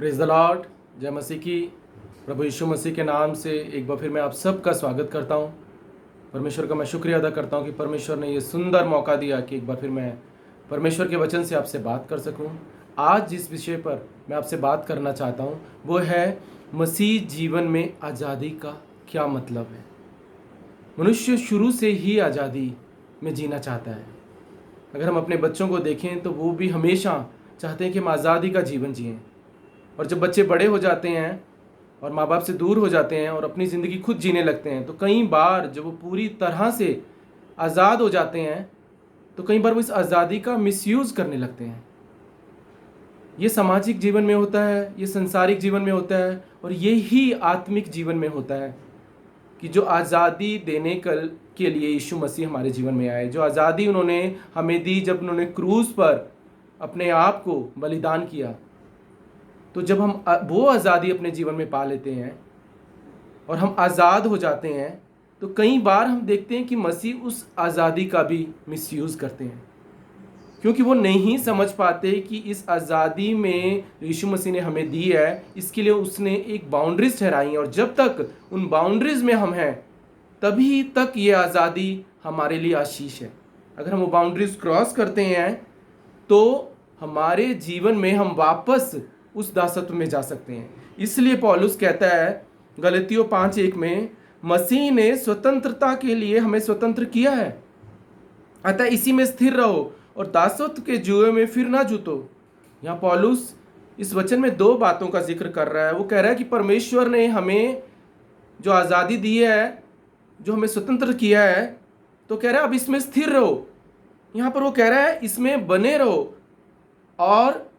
Praise the Lord. जय मसीह की। प्रभु यीशु मसीह के नाम से एक बार फिर मैं आप सबका स्वागत करता हूं। परमेश्वर का मैं शुक्रिया अदा करता हूं कि परमेश्वर ने ये सुंदर मौका दिया कि एक बार फिर मैं परमेश्वर के वचन से आपसे बात कर सकूं। आज जिस विषय पर मैं आपसे बात करना चाहता हूं वो है मसीह जीवन में आज़ादी का क्या मतलब है। मनुष्य शुरू से ही आज़ादी में जीना चाहता है। अगर हम अपने बच्चों को देखें तो वो भी हमेशा चाहते हैं कि हम आज़ादी का जीवन जिएं। और जब बच्चे बड़े हो जाते हैं और माँ बाप से दूर हो जाते हैं और अपनी ज़िंदगी खुद जीने लगते हैं तो कई बार जब वो पूरी तरह से आज़ाद हो जाते हैं तो कई बार वो इस आज़ादी का मिसयूज़ करने लगते हैं। ये सामाजिक जीवन में होता है, ये संसारिक जीवन में होता है और ये ही आत्मिक जीवन में होता है कि जो आज़ादी देने के लिए यीशु मसीह हमारे जीवन में आए, जो आज़ादी उन्होंने हमें दी जब उन्होंने क्रूस पर अपने आप को बलिदान किया। तो जब हम वो आज़ादी अपने जीवन में पा लेते हैं और हम आज़ाद हो जाते हैं तो कई बार हम देखते हैं कि मसीह उस आज़ादी का भी मिसयूज़ करते हैं, क्योंकि वो नहीं समझ पाते कि इस आज़ादी में यीशु मसीह ने हमें दी है, इसके लिए उसने एक बाउंड्रीज ठहराई है और जब तक उन बाउंड्रीज में हम हैं तभी तक ये आज़ादी हमारे लिए आशीष है। अगर हम वो बाउंड्रीज क्रॉस करते हैं तो हमारे जीवन में हम वापस उस दासत्व में जा सकते हैं। इसलिए पौलुस कहता है गलतियों 5:1 में, मसीह ने स्वतंत्रता के लिए हमें स्वतंत्र किया है, अतः इसी में स्थिर रहो और दासत्व के जुए में फिर ना जूतो। यहाँ पौलुस इस वचन में दो बातों का जिक्र कर रहा है। वो कह रहा है कि परमेश्वर ने हमें जो आज़ादी दी है, जो हमें स्वतंत्र किया है, तो कह रहा है अब इसमें स्थिर रहो। यहाँ पर वो कह रहा है इसमें बने रहो, और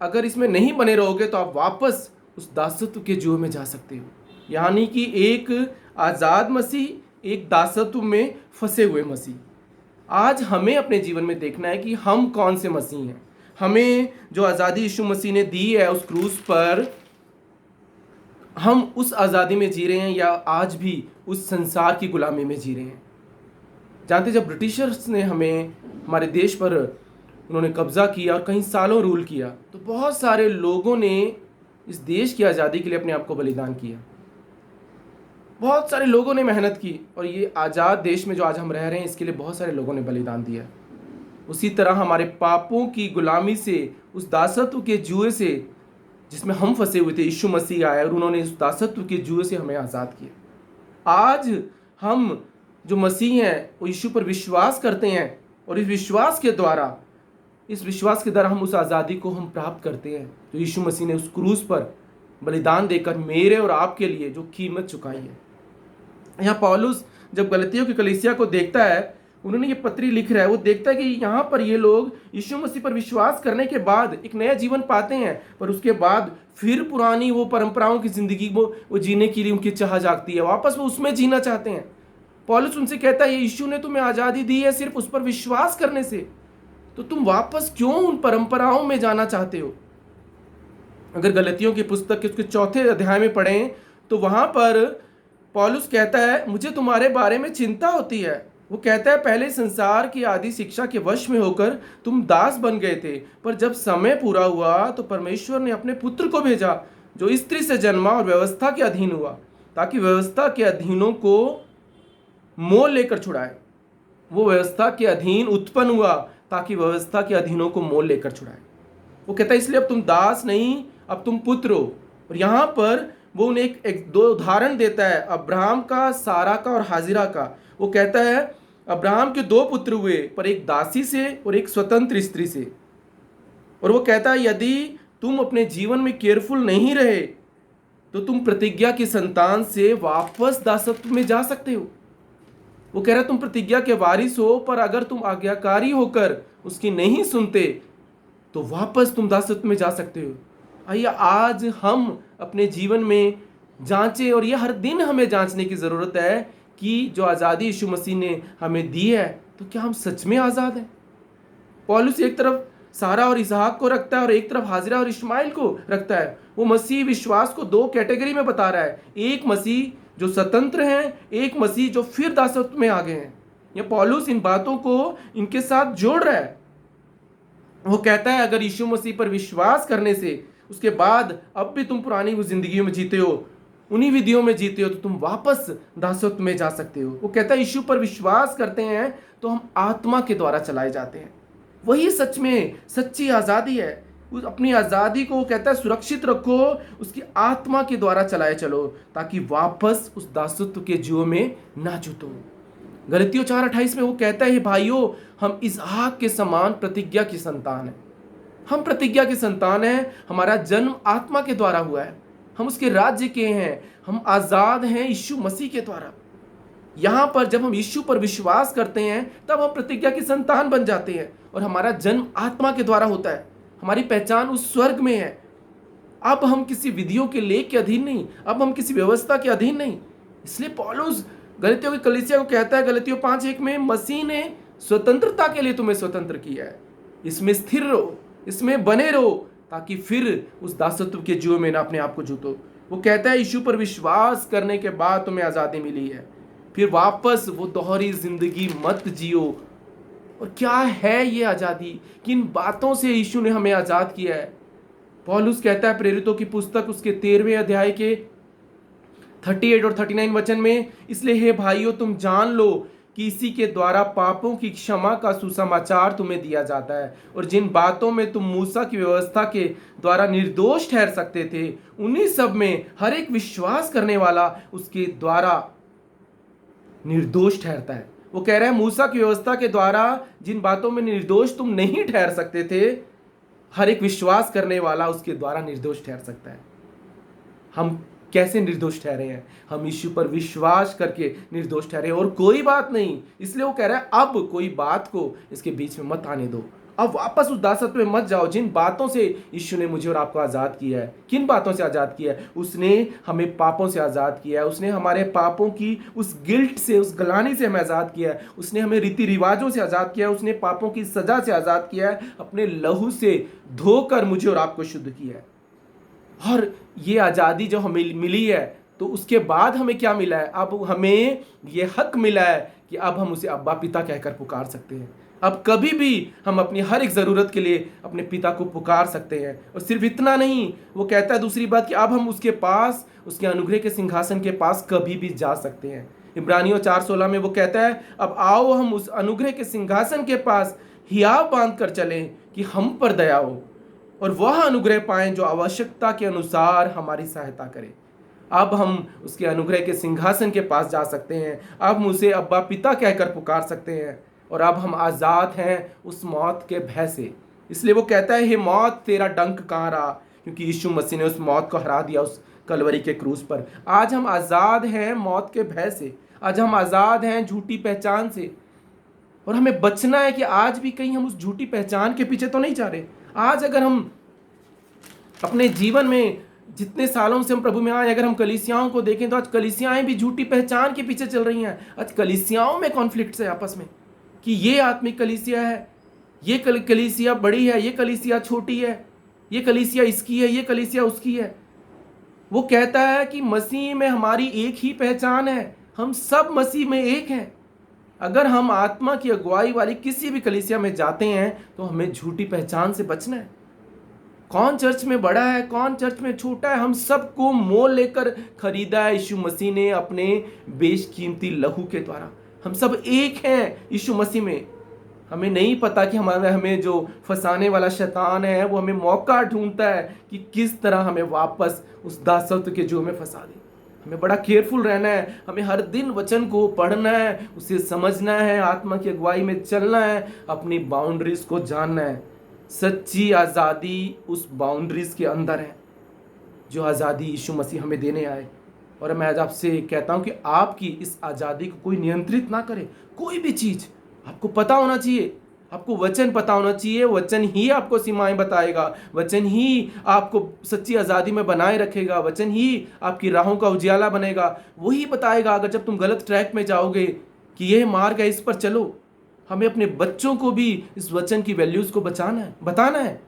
अगर इसमें नहीं बने रहोगे तो आप वापस उस दासत्व के जुए में जा सकते हो। यानी कि एक आज़ाद मसीह, एक दासत्व में फंसे हुए मसीह। आज हमें अपने जीवन में देखना है कि हम कौन से मसीह हैं। हमें जो आज़ादी यीशु मसीह ने दी है उस क्रूस पर, हम उस आज़ादी में जी रहे हैं या आज भी उस संसार की गुलामी में जी रहे हैं। जानते जब ब्रिटिशर्स ने हमारे देश पर उन्होंने कब्जा किया और कई सालों रूल किया तो बहुत सारे लोगों ने इस देश की आज़ादी के लिए अपने आप को बलिदान किया। बहुत सारे लोगों ने मेहनत की और ये आज़ाद देश में जो आज हम रह रहे हैं इसके लिए बहुत सारे लोगों ने बलिदान दिया। उसी तरह हमारे पापों की गुलामी से, उस दासत्व के जुए से जिसमें हम फंसे हुए थे, यीशु मसीह आए और उन्होंने उस दासत्व के जुए से हमें आज़ाद किया। आज हम जो मसीह हैं वो यीशु पर विश्वास करते हैं और इस विश्वास के द्वारा हम उस आज़ादी को हम प्राप्त करते हैं जो यीशु मसीह ने उस क्रूस पर बलिदान देकर मेरे और आपके लिए जो कीमत चुकाई है। यहाँ पौलुस जब गलतियों की कलीसिया को देखता है, उन्होंने ये पत्री लिख रहा है, वो देखता है कि यहाँ पर ये लोग यीशु मसीह पर विश्वास करने के बाद एक नया जीवन पाते हैं, पर उसके बाद फिर पुरानी वो परंपराओं की ज़िंदगी वो जीने के लिए उनकी चाह जागती है, वापस वो उसमें जीना चाहते हैं। पौलुस उनसे कहता है यीशु ने तुम्हें आज़ादी दी है सिर्फ उस पर विश्वास करने से, तो तुम वापस क्यों उन परंपराओं में जाना चाहते हो। अगर गलतियों की पुस्तक के उसके 4 अध्याय में पढ़ें तो वहां पर पौलुस कहता है मुझे तुम्हारे बारे में चिंता होती है। वो कहता है पहले संसार की आदि शिक्षा के वश में होकर तुम दास बन गए थे, पर जब समय पूरा हुआ तो परमेश्वर ने अपने पुत्र को भेजा जो स्त्री से जन्मा और व्यवस्था के अधीन हुआ, ताकि व्यवस्था के अधीनों को मोल लेकर छुड़ाए। वो व्यवस्था के अधीन उत्पन्न हुआ ताकि व्यवस्था के अधीनों को मोल लेकर छुड़ाए। वो कहता है इसलिए अब तुम दास नहीं, अब तुम पुत्र हो। और यहाँ पर वो उन्हें एक दो उदाहरण देता है, अब्राहम का, सारा का और हाजिरा का। वो कहता है अब्राहम के 2 पुत्र हुए, पर एक दासी से और एक स्वतंत्र स्त्री से। और वो कहता है यदि तुम अपने जीवन में केयरफुल नहीं रहे तो तुम प्रतिज्ञा की संतान से वापस दासत्व में जा सकते हो। वो कह रहा है तुम प्रतिज्ञा के वारिस हो, पर अगर तुम आज्ञाकारी होकर उसकी नहीं सुनते तो वापस तुम दासत्व में जा सकते हो। आइए आज हम अपने जीवन में जांचें, और ये हर दिन हमें जांचने की ज़रूरत है कि जो आज़ादी यीशु मसीह ने हमें दी है तो क्या हम सच में आज़ाद हैं। पौलुस एक तरफ सारा और इसहाक को रखता है और एक तरफ हाजिरा और इश्माइल को रखता है। वो मसीह विश्वास को 2 कैटेगरी में बता रहा है, एक मसीह जो स्वतंत्र हैं, एक मसीह जो फिर दासत्व में आ गए हैं। ये पौलुस इन बातों को इनके साथ जोड़ रहा है। वो कहता है अगर यीशु मसीह पर विश्वास करने से उसके बाद अब भी तुम पुरानी वो जिंदगियों में जीते हो, उन्हीं विधियों में जीते हो, तो तुम वापस दासत्व में जा सकते हो। वो कहता है यीशु पर विश्वास करते हैं तो हम आत्मा के द्वारा चलाए जाते हैं। वही सच में सच्ची आज़ादी है। उस अपनी आज़ादी को कहता है सुरक्षित रखो, उसकी आत्मा के द्वारा चलाए चलो, ताकि वापस उस दासत्व के जुए में ना जूतो। गलतियों 4:28 में वो कहता है भाइयों, हम इसहाक के समान प्रतिज्ञा की संतान हैं। हम प्रतिज्ञा के संतान हैं, हमारा जन्म आत्मा के द्वारा हुआ है, हम उसके राज्य के हैं, हम आज़ाद हैं यीशु मसीह के द्वारा। यहाँ पर जब हम यीशु पर विश्वास करते हैं तब हम प्रतिज्ञा की संतान बन जाते हैं, और हमारा जन्म आत्मा के द्वारा होता है। हमारी पहचान उस स्वर्ग में है। अब हम किसी विधियों के लेख के अधीन नहीं, अब हम किसी व्यवस्था के अधीन नहीं। इसलिए पौलुस गलतियों की कलीसिया को कहता है गलतियों 5:1 में, मसीह ने स्वतंत्रता के लिए तुम्हें स्वतंत्र किया है, इसमें स्थिर रहो, इसमें बने रहो, ताकि फिर उस दासत्व के जुए में ना अपने आप को जूतो। वो कहता है यीशु पर विश्वास करने के बाद तुम्हें आज़ादी मिली है, फिर वापस वो दोहरी जिंदगी मत जियो। और क्या है ये आज़ादी? किन बातों से यीशु ने हमें आज़ाद किया है? पौलुस कहता है प्रेरितों की पुस्तक उसके 13वें अध्याय के 38 और 39 वचन में, इसलिए हे भाइयों तुम जान लो कि इसी के द्वारा पापों की क्षमा का सुसमाचार तुम्हें दिया जाता है, और जिन बातों में तुम मूसा की व्यवस्था के द्वारा निर्दोष ठहर सकते थे, उन्हीं सब में हर एक विश्वास करने वाला उसके द्वारा निर्दोष ठहरता है। वो कह रहा है मूसा की व्यवस्था के द्वारा जिन बातों में निर्दोष तुम नहीं ठहर सकते थे, हर एक विश्वास करने वाला उसके द्वारा निर्दोष ठहर सकता है। हम कैसे निर्दोष ठहरे हैं? हम यीशु पर विश्वास करके निर्दोष ठहरे, और कोई बात नहीं। इसलिए वो कह रहा है अब कोई बात को इसके बीच में मत आने दो, अब वापस उस दासत्व में मत जाओ जिन बातों से यीशु ने मुझे और आपको आज़ाद किया है। किन बातों से आज़ाद किया है? उसने हमें पापों से आज़ाद किया है, उसने हमारे पापों की उस गिल्ट से, उस गलानी से हमें आज़ाद किया है, उसने हमें रीति रिवाजों से आज़ाद किया है, उसने पापों की सज़ा से आज़ाद किया है, अपने लहू से धोकर मुझे और आपको शुद्ध किया है। और ये आज़ादी जो हमें मिली है, तो उसके बाद हमें क्या मिला है? अब हमें ये हक मिला है कि अब हम उसे अब्बा पिता कहकर पुकार सकते हैं। अब कभी भी हम अपनी हर एक ज़रूरत के लिए अपने पिता को पुकार सकते हैं। और सिर्फ इतना नहीं, वो कहता है दूसरी बात कि अब हम उसके पास, उसके अनुग्रह के सिंहासन के पास कभी भी जा सकते हैं। इब्रानियों 4:16 में वो कहता है अब आओ हम उस अनुग्रह के सिंहासन के पास हियाव बांध कर चलें कि हम पर दया हो, और वह अनुग्रह पाएं जो आवश्यकता के अनुसार हमारी सहायता करे। अब हम उसके अनुग्रह के सिंहासन के पास जा सकते हैं, अब हम उसे अब्बा पिता कहकर पुकार सकते हैं, और अब हम आज़ाद हैं उस मौत के भय से। इसलिए वो कहता है हे मौत तेरा डंक कहाँ रहा, क्योंकि यीशु मसीह ने उस मौत को हरा दिया उस कलवरी के क्रूस पर। आज हम आज़ाद हैं मौत के भय से, आज हम आज़ाद हैं झूठी पहचान से, और हमें बचना है कि आज भी कहीं हम उस झूठी पहचान के पीछे तो नहीं जा रहे। आज अगर हम अपने जीवन में जितने सालों से हम प्रभु में आए, अगर हम कलीसियाओं को देखें तो आज कलीसियाएं भी झूठी पहचान के पीछे चल रही हैं। आज कलीसियाओं में कॉन्फ्लिक्ट्स है आपस में कि ये आत्मिक कलीसिया है, ये कलीसिया बड़ी है, ये कलीसिया छोटी है, ये कलीसिया इसकी है, ये कलीसिया उसकी है। वो कहता है कि मसीह में हमारी एक ही पहचान है, हम सब मसीह में एक हैं। अगर हम आत्मा की अगुवाई वाली किसी भी कलीसिया में जाते हैं तो हमें झूठी पहचान से बचना है। कौन चर्च में बड़ा है, कौन चर्च में छोटा है, हम सबको मोल लेकर खरीदा है यीशु मसीह ने अपने बेशकीमती लहू के द्वारा। हम सब एक हैं यीशु मसीह में। हमें नहीं पता कि हमें जो फंसाने वाला शैतान है वो हमें मौका ढूंढता है कि किस तरह हमें वापस उस दासत्व के जुए में फंसा दे। हमें बड़ा केयरफुल रहना है, हमें हर दिन वचन को पढ़ना है, उसे समझना है, आत्मा की अगुवाई में चलना है, अपनी बाउंड्रीज को जानना है। सच्ची आज़ादी उस बाउंड्रीज के अंदर है जो आज़ादी यीशु मसीह हमें देने आए। और मैं आज आपसे कहता हूं कि आपकी इस आज़ादी को कोई नियंत्रित ना करे। कोई भी चीज़ आपको पता होना चाहिए, आपको वचन पता होना चाहिए। वचन ही आपको सीमाएं बताएगा, वचन ही आपको सच्ची आज़ादी में बनाए रखेगा, वचन ही आपकी राहों का उजियाला बनेगा। वही बताएगा अगर जब तुम गलत ट्रैक में जाओगे कि यह मार्ग है, इस पर चलो। हमें अपने बच्चों को भी इस वचन की वैल्यूज़ को बताना है।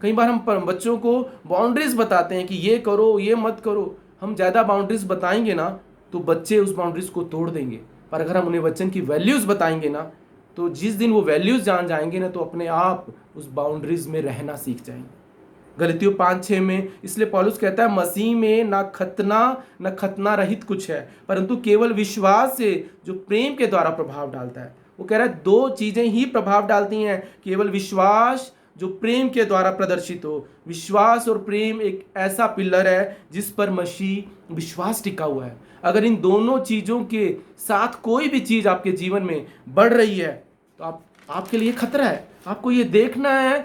कई बार हम बच्चों को बाउंड्रीज बताते हैं कि ये करो, ये मत करो। हम ज़्यादा बाउंड्रीज बताएंगे ना तो बच्चे उस बाउंड्रीज को तोड़ देंगे। पर अगर हम उन्हें वचन की वैल्यूज़ बताएंगे ना, तो जिस दिन वो वैल्यूज़ जान जाएंगे ना, तो अपने आप उस बाउंड्रीज में रहना सीख जाएंगे। गलतियों 5:6 में इसलिए पौलुस कहता है मसीह में ना खतना न खतना रहित कुछ है, परंतु केवल विश्वास से जो प्रेम के द्वारा प्रभाव डालता है। वो कह रहा है दो चीजें ही प्रभाव डालती हैं, केवल विश्वास जो प्रेम के द्वारा प्रदर्शित हो। विश्वास और प्रेम एक ऐसा पिलर है जिस पर मसीह विश्वास टिका हुआ है। अगर इन दोनों चीजों के साथ कोई भी चीज आपके जीवन में बढ़ रही है तो आपके लिए खतरा है। आपको ये देखना है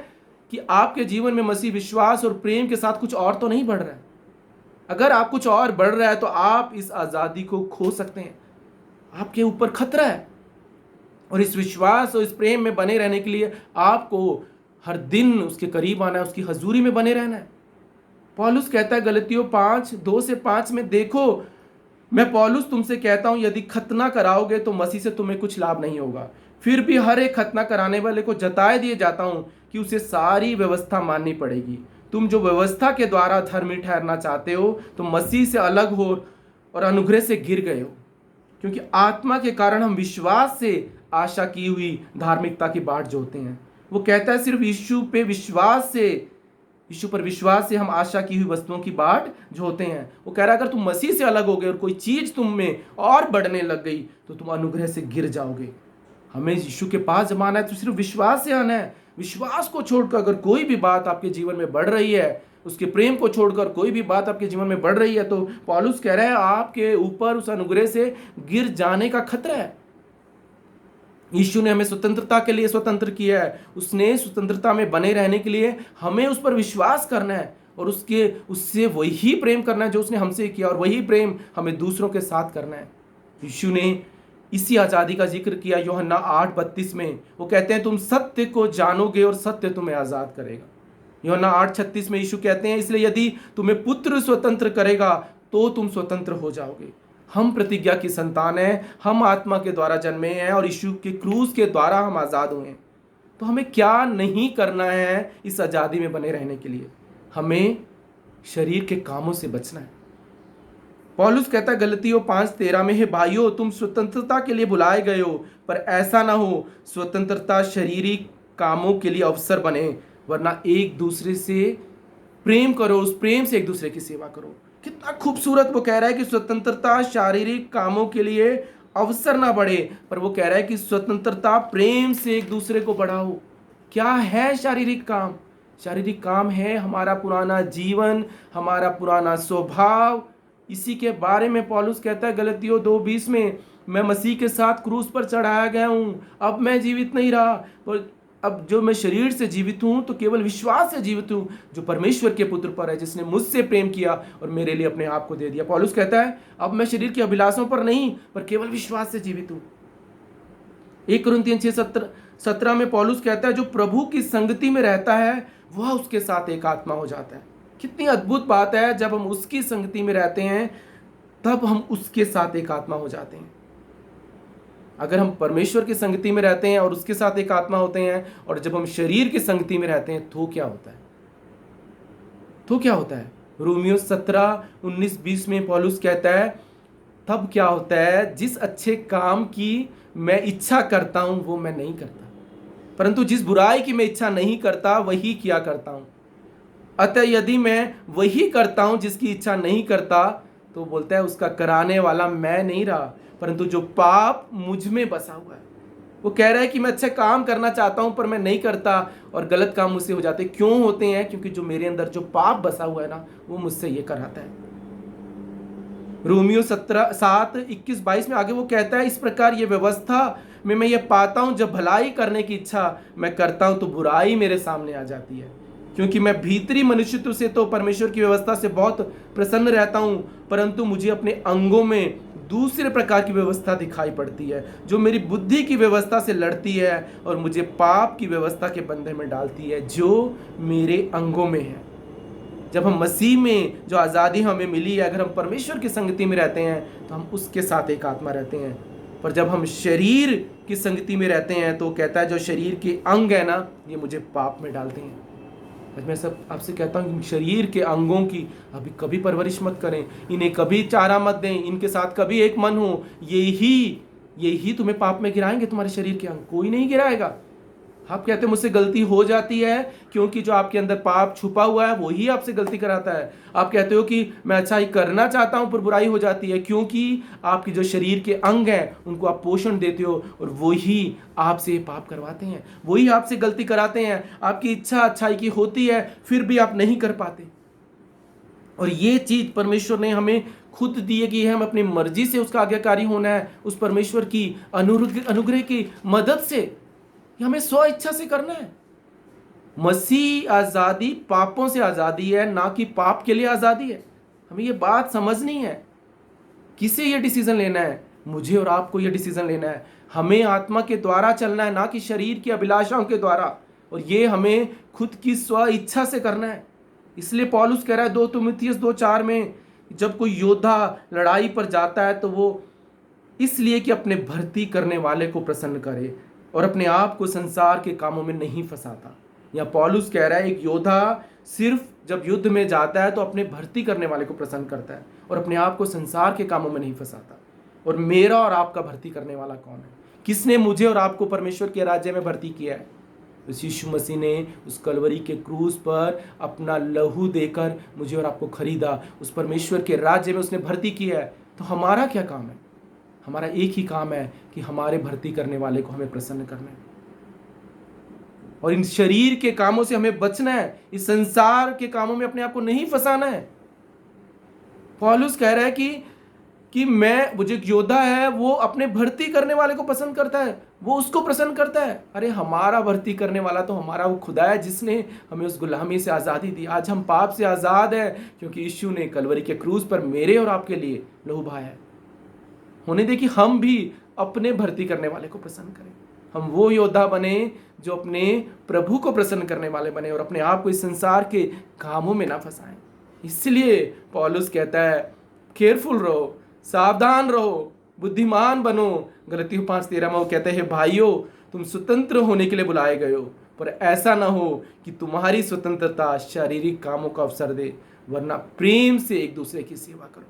कि आपके जीवन में मसीह विश्वास और प्रेम के साथ कुछ और तो नहीं बढ़ रहा है। अगर आप कुछ और बढ़ रहा है तो आप इस आजादी को खो सकते हैं, आपके ऊपर खतरा है। और इस विश्वास और इस प्रेम में बने रहने के लिए आपको हर दिन उसके करीब आना है, उसकी हजूरी में बने रहना है। पौलुस कहता है गलतियों 5:2-5 में, देखो मैं पौलुस तुमसे कहता हूं यदि खतना कराओगे तो मसीह से तुम्हें कुछ लाभ नहीं होगा। फिर भी हर एक खतना कराने वाले को जताए दिए जाता हूं कि उसे सारी व्यवस्था माननी पड़ेगी। तुम जो व्यवस्था के द्वारा धर्मी ठहरना चाहते हो तो मसीह से अलग हो और अनुग्रह से गिर गए हो, क्योंकि आत्मा के कारण हम विश्वास से आशा की हुई धार्मिकता की बाट जोते हैं। वो कहता है सिर्फ यीशु पर विश्वास से हम आशा की हुई वस्तुओं की बाट जोते हैं। वो कह रहा है अगर तुम मसीह से अलग हो गए और कोई चीज तुम में और बढ़ने लग गई तो तुम अनुग्रह से गिर जाओगे। हमें यीशु के पास जब आना है तो सिर्फ विश्वास से आना है। विश्वास को छोड़कर अगर कोई भी बात आपके जीवन में बढ़ रही है, उसके प्रेम को छोड़कर कोई भी बात आपके जीवन में बढ़ रही है, तो पौलुस कह रहा है आपके ऊपर उस अनुग्रह से गिर जाने का खतरा है। यीशु ने हमें स्वतंत्रता के लिए स्वतंत्र किया है। उसने स्वतंत्रता में बने रहने के लिए हमें उस पर विश्वास करना है और उससे वही प्रेम करना है जो उसने हमसे किया, और वही प्रेम हमें दूसरों के साथ करना है। यीशु ने इसी आज़ादी का जिक्र किया यूहन्ना 8:32 में। वो कहते हैं तुम सत्य को जानोगे और सत्य तुम्हें आज़ाद करेगा। यूहन्ना 8:36 में यीशु कहते हैं इसलिए यदि तुम्हें पुत्र स्वतंत्र करेगा तो तुम स्वतंत्र हो जाओगे। हम प्रतिज्ञा की संतान हैं, हम आत्मा के द्वारा जन्मे हैं और यीशु के क्रूस के द्वारा हम आज़ाद हुए हैं। तो हमें क्या नहीं करना है इस आज़ादी में बने रहने के लिए? हमें शरीर के कामों से बचना है। पौलुस कहता है गलतियों 5:13 में, हे भाइयों तुम स्वतंत्रता के लिए बुलाए गए हो, पर ऐसा ना हो स्वतंत्रता शारीरिक कामों के लिए अवसर बने, वरना एक दूसरे से प्रेम करो, उस प्रेम से एक दूसरे की सेवा करो। कितना खूबसूरत वो कह रहा है कि स्वतंत्रता शारीरिक कामों के लिए अवसर ना बढ़े, पर वो कह रहा है कि स्वतंत्रता प्रेम से एक दूसरे को बढ़ाओ। क्या है शारीरिक काम? शारीरिक काम है हमारा पुराना जीवन, हमारा पुराना स्वभाव। इसी के बारे में पौलुस कहता है गलतियों 2:20 में, मैं मसीह के साथ क्रूस पर चढ़ाया गया हूं, अब मैं जीवित नहीं रहा, पर अब जो मैं शरीर से जीवित हूं तो केवल विश्वास से जीवित हूं जो परमेश्वर के पुत्र पर है, जिसने मुझसे प्रेम किया और मेरे लिए अपने आप को दे दिया। पौलुस कहता है अब मैं शरीर की अभिलाषाओं पर नहीं, पर केवल विश्वास से जीवित हूं। 1 कुरिन्थियों 6:17 में पौलुस कहता है जो प्रभु की संगति में रहता है वह उसके साथ एक आत्मा हो जाता है। कितनी अद्भुत बात है, जब हम उसकी संगति में रहते हैं तब हम उसके साथ एक आत्मा हो जाते हैं। अगर हम परमेश्वर की संगति में रहते हैं और उसके साथ एक आत्मा होते हैं, और जब हम शरीर की संगति में रहते हैं तो क्या होता है? रोमियो 17:19-20 में पौलुस कहता है तब क्या होता है, जिस अच्छे काम की मैं इच्छा करता हूं वो मैं नहीं करता, परंतु जिस बुराई की मैं इच्छा नहीं करता वही किया करता हूं। अतः यदि मैं वही करता हूं जिसकी इच्छा नहीं करता, तो बोलता है उसका कराने वाला मैं नहीं रहा, परंतु जो पाप मुझ में बसा हुआ है। वो कह रहा है कि मैं अच्छे काम करना चाहता हूं पर मैं नहीं करता, और गलत काम मुझसे हो जाते। क्यों होते हैं? क्योंकि जो मेरे अंदर जो पाप बसा हुआ है ना, वो मुझसे ये कराता है। रोमियो 7:21-22 में आगे वो कहता है इस प्रकार ये व्यवस्था में मैं ये पाता हूं, जब भलाई करने की इच्छा मैं करता हूं तो बुराई मेरे सामने आ जाती है। क्योंकि मैं भीतरी मनुष्यत्व से तो परमेश्वर की व्यवस्था से बहुत प्रसन्न रहता हूं, परंतु मुझे अपने अंगों में दूसरे प्रकार की व्यवस्था दिखाई पड़ती है जो मेरी बुद्धि की व्यवस्था से लड़ती है और मुझे पाप की व्यवस्था के बंधन में डालती है जो मेरे अंगों में है। जब हम मसीह में जो आज़ादी हमें मिली है, अगर हम परमेश्वर की संगति में रहते हैं तो हम उसके साथ एक आत्मा रहते हैं। पर जब हम शरीर की संगति में रहते हैं तो कहता है जो शरीर के अंग है ना, ये मुझे पाप में डालते हैं। मैं सब आपसे कहता हूँ कि शरीर के अंगों की अभी कभी परवरिश मत करें, इन्हें कभी चारा मत दें, इनके साथ कभी एक मन हो। यही तुम्हें पाप में गिराएंगे, तुम्हारे शरीर के अंग। कोई नहीं गिराएगा। आप कहते हो मुझसे गलती हो जाती है क्योंकि जो आपके अंदर पाप छुपा हुआ है वही आपसे गलती कराता है। आप कहते हो कि मैं अच्छाई करना चाहता हूं पर बुराई हो जाती है क्योंकि आपकी जो शरीर के अंग हैं उनको आप पोषण देते हो और वही आपसे पाप करवाते हैं, वही आपसे गलती कराते हैं। आपकी इच्छा अच्छाई की होती है फिर भी आप नहीं कर पाते। और ये चीज परमेश्वर ने हमें खुद दी है कि हम अपनी मर्जी से उसका आज्ञाकारी होना है, उस परमेश्वर की अनुग्रह की मदद से हमें स्व इच्छा से करना है। मसीह आजादी पापों से आजादी है, ना कि पाप के लिए आजादी है। हमें ये बात समझनी है। किसे ये डिसीजन लेना है? मुझे और आपको ये डिसीजन लेना है। हमें आत्मा के द्वारा चलना है, ना कि शरीर की अभिलाषाओं के द्वारा। और ये हमें खुद की स्व इच्छा से करना है। इसलिए पौलुस कह रहा है 2 तीमुथियुस 2:4 में, जब कोई योद्धा लड़ाई पर जाता है तो वो इसलिए कि अपने भर्ती करने वाले को प्रसन्न करे और अपने आप को संसार के कामों में नहीं फंसाता। या पौलुस कह रहा है एक योद्धा सिर्फ जब युद्ध में जाता है तो अपने भर्ती करने वाले को प्रसन्न करता है और अपने आप को संसार के कामों में नहीं फंसाता। और मेरा और आपका भर्ती करने वाला कौन है? किसने मुझे और आपको परमेश्वर के राज्य में भर्ती किया है? उस यीशु मसीह ने उस कलवरी के क्रूस पर अपना लहू देकर मुझे और आपको खरीदा, उस परमेश्वर के राज्य में उसने भर्ती किया है। तो हमारा क्या काम है? हमारा एक ही काम है कि हमारे भर्ती करने वाले को हमें प्रसन्न करना है और इन शरीर के कामों से हमें बचना है। इस संसार के कामों में अपने आप को नहीं फंसाना है। पौलुस कह रहा है कि मैं, वो जो योद्धा है वो अपने भर्ती करने वाले को पसंद करता है, वो उसको प्रसन्न करता है। अरे हमारा भर्ती करने वाला तो हमारा वो खुदा है जिसने हमें उस गुलामी से आज़ादी दी। आज हम पाप से आज़ाद है क्योंकि यीशु ने कलवरी के क्रूस पर मेरे और आपके लिए लहू बहाया है। होने दे कि हम भी अपने भर्ती करने वाले को प्रसन्न करें। हम वो योद्धा बने जो अपने प्रभु को प्रसन्न करने वाले बने और अपने आप को इस संसार के कामों में ना फंसाएं। इसलिए पौलुस कहता है केयरफुल रहो, सावधान रहो, बुद्धिमान बनो। गलतियों 5:13 में वो कहते हैं भाइयों तुम स्वतंत्र होने के लिए बुलाए गए हो, पर ऐसा ना हो कि तुम्हारी स्वतंत्रता शारीरिक कामों का अवसर दे, वरना प्रेम से एक दूसरे की सेवा करो।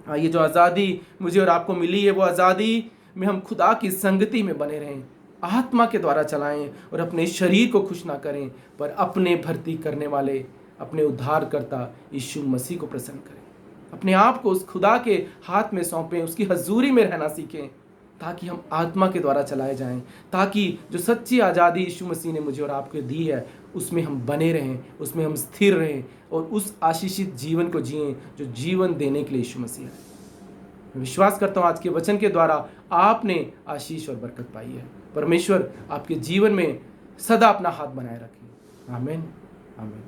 हाँ, ये जो आज़ादी मुझे और आपको मिली है वो आज़ादी में हम खुदा की संगति में बने रहें, आत्मा के द्वारा चलाएं और अपने शरीर को खुश ना करें, पर अपने भर्ती करने वाले अपने उद्धारकर्ता यीशु मसीह को प्रसन्न करें। अपने आप को उस खुदा के हाथ में सौंपें, उसकी हजूरी में रहना सीखें, ताकि हम आत्मा के द्वारा चलाए जाएं, ताकि जो सच्ची आज़ादी यीशु मसीह ने मुझे और आपको दी है उसमें हम बने रहें, उसमें हम स्थिर रहें और उस आशीषित जीवन को जिएं जो जीवन देने के लिए यीशु मसीह है। मैं विश्वास करता हूँ आज के वचन के द्वारा आपने आशीष और बरकत पाई है। परमेश्वर आपके जीवन में सदा अपना हाथ बनाए रखे। आमीन, आमीन।